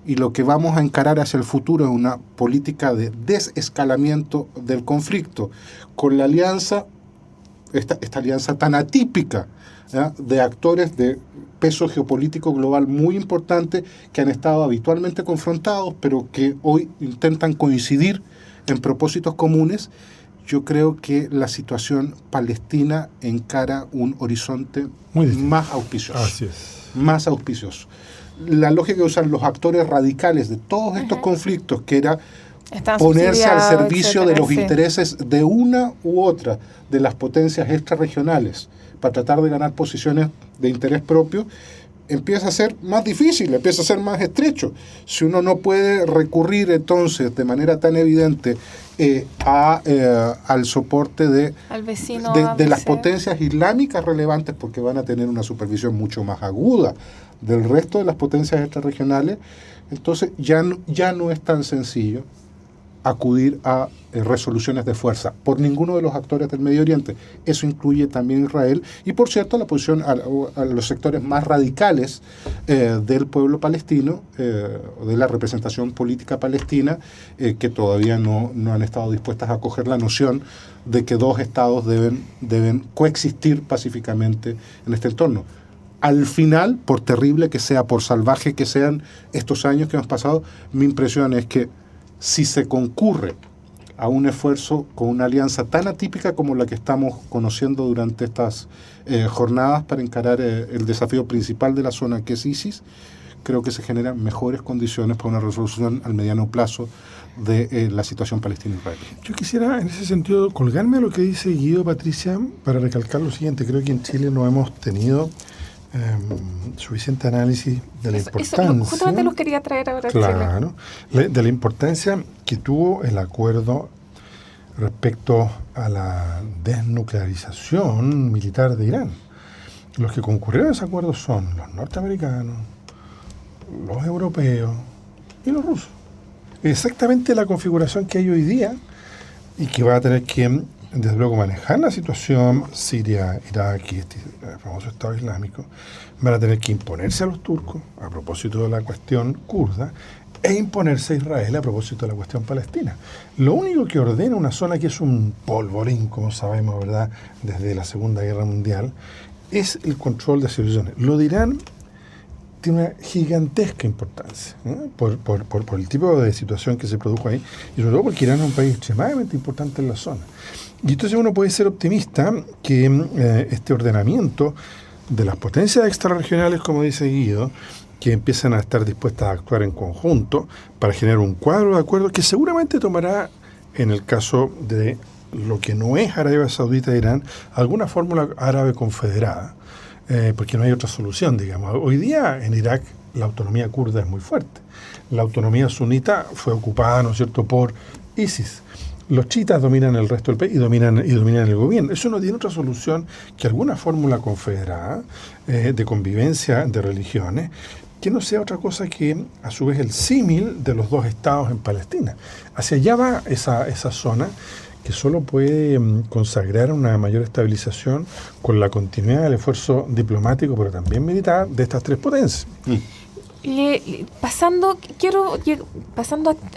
y lo que vamos a encarar hacia el futuro es una política de desescalamiento del conflicto, con la alianza esta alianza tan atípica, ¿ya?, de actores de peso geopolítico global muy importante que han estado habitualmente confrontados, pero que hoy intentan coincidir en propósitos comunes. Yo creo que la situación palestina encara un horizonte más auspicioso. Así es. Más auspicioso. La lógica que usan los actores radicales de todos estos conflictos, que era ponerse al servicio de los intereses de una u otra de las potencias extrarregionales para tratar de ganar posiciones de interés propio, empieza a ser más difícil, empieza a ser más estrecho. Si uno no puede recurrir entonces de manera tan evidente al soporte al vecino, de las potencias islámicas relevantes, porque van a tener una supervisión mucho más aguda del resto de las potencias extrarregionales, entonces ya no es tan sencillo acudir a resoluciones de fuerza por ninguno de los actores del Medio Oriente. Eso incluye también Israel y, por cierto, la posición a los sectores más radicales del pueblo palestino, de la representación política palestina, que todavía no han estado dispuestas a acoger la noción de que dos estados deben coexistir pacíficamente en este entorno. Al final, por terrible que sea, por salvaje que sean estos años que hemos pasado, mi impresión es que si se concurre a un esfuerzo con una alianza tan atípica como la que estamos conociendo durante estas jornadas para encarar el desafío principal de la zona, que es ISIS, creo que se generan mejores condiciones para una resolución al mediano plazo de la situación palestina-israelí. Yo quisiera, en ese sentido, colgarme a lo que dice Guido, Patricia, para recalcar lo siguiente. Creo que en Chile no hemos tenido suficiente análisis de la importancia. Justamente los quería traer ahora. Claro, de la importancia que tuvo el acuerdo respecto a la desnuclearización militar de Irán. Los que concurrieron a ese acuerdo son los norteamericanos, los europeos y los rusos. Exactamente la configuración que hay hoy día y que va a tener que, desde luego, manejar la situación Siria, Irak y este famoso Estado Islámico. Van a tener que imponerse a los turcos a propósito de la cuestión kurda e imponerse a Israel a propósito de la cuestión palestina. Lo único que ordena una zona que es un polvorín, como sabemos, ¿verdad?, desde la Segunda Guerra Mundial, es el control de civilizaciones. Lo de Irán tiene una gigantesca importancia, ¿no?, por el tipo de situación que se produjo ahí, y sobre todo porque Irán es un país extremadamente importante en la zona. Y entonces uno puede ser optimista que este ordenamiento de las potencias extrarregionales, como dice Guido, que empiezan a estar dispuestas a actuar en conjunto para generar un cuadro de acuerdo que seguramente tomará, en el caso de lo que no es Arabia Saudita e Irán, alguna fórmula árabe confederada, porque no hay otra solución, digamos. Hoy día en Irak la autonomía kurda es muy fuerte. La autonomía sunita fue ocupada, ¿no es cierto?, por ISIS. Los chiitas dominan el resto del país y dominan el gobierno. Eso no tiene otra solución que alguna fórmula confederada de convivencia de religiones, que no sea otra cosa que, a su vez, el símil de los dos estados en Palestina. Hacia allá va esa zona que solo puede consagrar una mayor estabilización con la continuidad del esfuerzo diplomático, pero también militar, de estas tres potencias. Pasando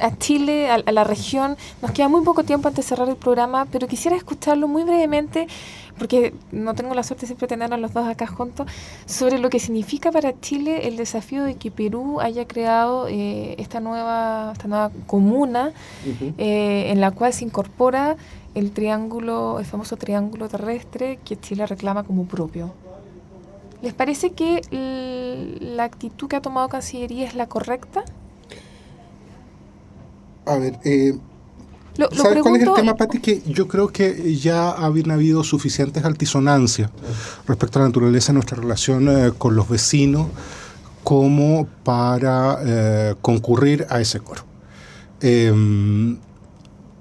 a Chile, a la región, nos queda muy poco tiempo antes de cerrar el programa, pero quisiera escucharlo muy brevemente, porque no tengo la suerte siempre de tener a los dos acá juntos, sobre lo que significa para Chile el desafío de que Perú haya creado esta nueva comuna, en la cual se incorpora el famoso triángulo terrestre que Chile reclama como propio. ¿Les parece que la actitud que ha tomado Cancillería es la correcta? A ver, ¿sabes cuál es el tema, Pati? Que yo creo que ya habían habido suficientes altisonancias respecto a la naturaleza de nuestra relación con los vecinos como para concurrir a ese coro.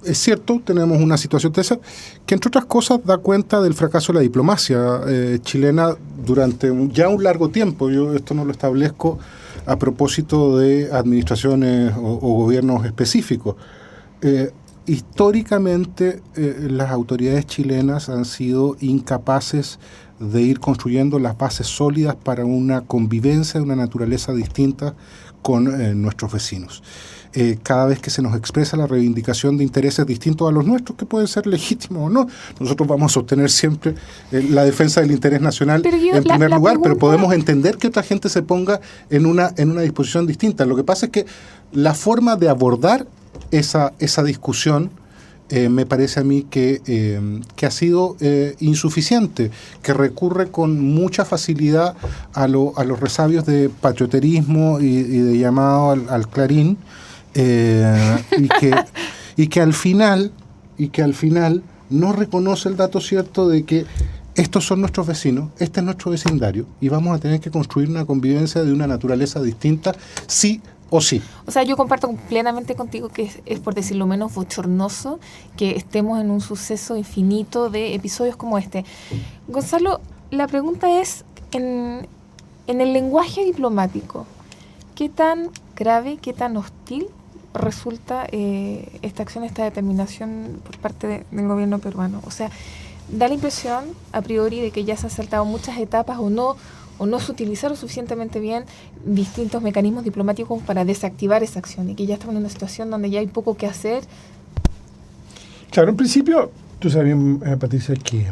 Es cierto, tenemos una situación tensa que, entre otras cosas, da cuenta del fracaso de la diplomacia chilena durante ya un largo tiempo. Yo esto no lo establezco a propósito de administraciones o gobiernos específicos. Históricamente, las autoridades chilenas han sido incapaces de ir construyendo las bases sólidas para una convivencia de una naturaleza distinta con nuestros vecinos. cada vez que se nos expresa la reivindicación de intereses distintos a los nuestros, que pueden ser legítimos o no. Nosotros vamos a sostener siempre la defensa del interés nacional en primer lugar, pero podemos entender que otra gente se ponga en una disposición distinta. Lo que pasa es que la forma de abordar esa discusión me parece a mí que ha sido insuficiente, que recurre con mucha facilidad a los resabios de patrioterismo y de llamado al clarín, y que al final no reconoce el dato cierto de que estos son nuestros vecinos, este es nuestro vecindario, y vamos a tener que construir una convivencia de una naturaleza distinta, sí o sí. O sea, yo comparto plenamente contigo que es por decirlo menos bochornoso que estemos en un suceso infinito de episodios como este. Gonzalo, la pregunta es, en el lenguaje diplomático, ¿qué tan grave, qué tan hostil resulta esta acción, esta determinación por parte del gobierno peruano? O sea, da la impresión a priori de que ya se han saltado muchas etapas o no se utilizaron suficientemente bien distintos mecanismos diplomáticos para desactivar esa acción y que ya estamos en una situación donde ya hay poco que hacer. Claro, en principio, tú sabías, Patricia, que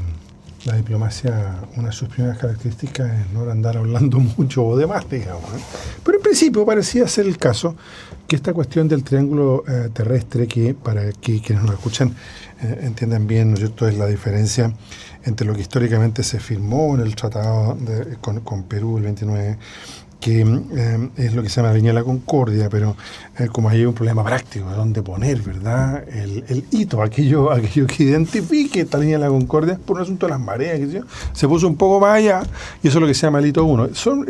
la diplomacia, una de sus primeras características es no andar hablando mucho o demás, digamos, ¿eh? Pero en principio parecía ser el caso que esta cuestión del triángulo terrestre, que para que quienes nos escuchan entiendan bien, ¿no es cierto?, es la diferencia entre lo que históricamente se firmó en el tratado con Perú el 29, que es lo que se llama la línea de la Concordia, pero como hay un problema práctico de dónde poner, ¿verdad?, el hito, aquello que identifique esta línea de la Concordia, por un asunto de las mareas, qué sé yo, se puso un poco más allá, y eso es lo que se llama el hito 1. Son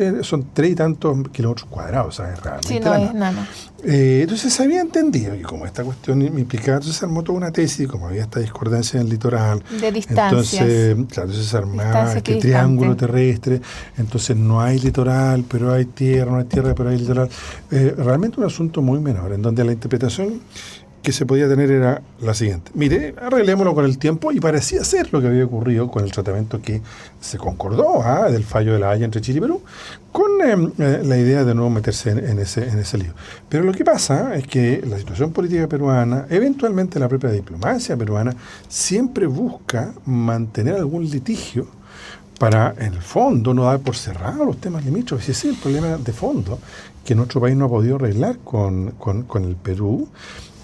3 y tantos kilómetros cuadrados, ¿sabes? Realmente sí, no es nada. Entonces se había entendido que como esta cuestión implicaba, entonces se armó toda una tesis, como había esta discordancia en el litoral, de distancias, entonces se armaba este triángulo terrestre, entonces no hay litoral, pero hay tierra, no hay tierra, pero hay litoral. Realmente un asunto muy menor, en donde la interpretación que se podía tener era la siguiente: mire, arreglémoslo con el tiempo, y parecía ser lo que había ocurrido con el tratamiento que se concordó del fallo de la Haya entre Chile y Perú, con la idea de no meterse en ese lío. Pero lo que pasa es que la situación política peruana, eventualmente la propia diplomacia peruana, siempre busca mantener algún litigio para, en el fondo, no dar por cerrado los temas limítrofes. Ese es el problema de fondo que nuestro país no ha podido arreglar con el Perú,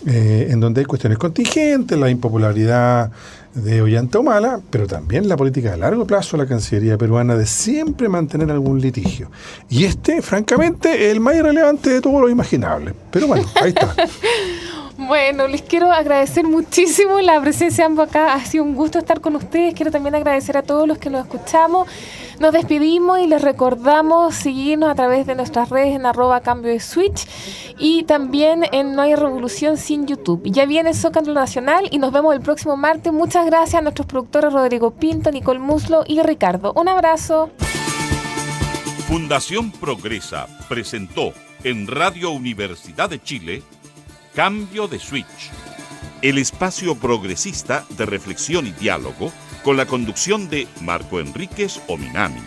en donde hay cuestiones contingentes, la impopularidad de Ollanta Humala, pero también la política de largo plazo de la Cancillería peruana de siempre mantener algún litigio. Y francamente, es el más irrelevante de todos los imaginables. Pero bueno, ahí está. Bueno, les quiero agradecer muchísimo la presencia de ambos acá. Ha sido un gusto estar con ustedes. Quiero también agradecer a todos los que nos escuchamos. Nos despedimos y les recordamos seguirnos a través de nuestras redes en @CambioDeSwitch y también en No Hay Revolución sin YouTube. Ya viene Zócalo Nacional y nos vemos el próximo martes. Muchas gracias a nuestros productores Rodrigo Pinto, Nicole Muslo y Ricardo. Un abrazo. Fundación Progresa presentó en Radio Universidad de Chile Cambio de Switch, el espacio progresista de reflexión y diálogo con la conducción de Marco Enríquez Ominami.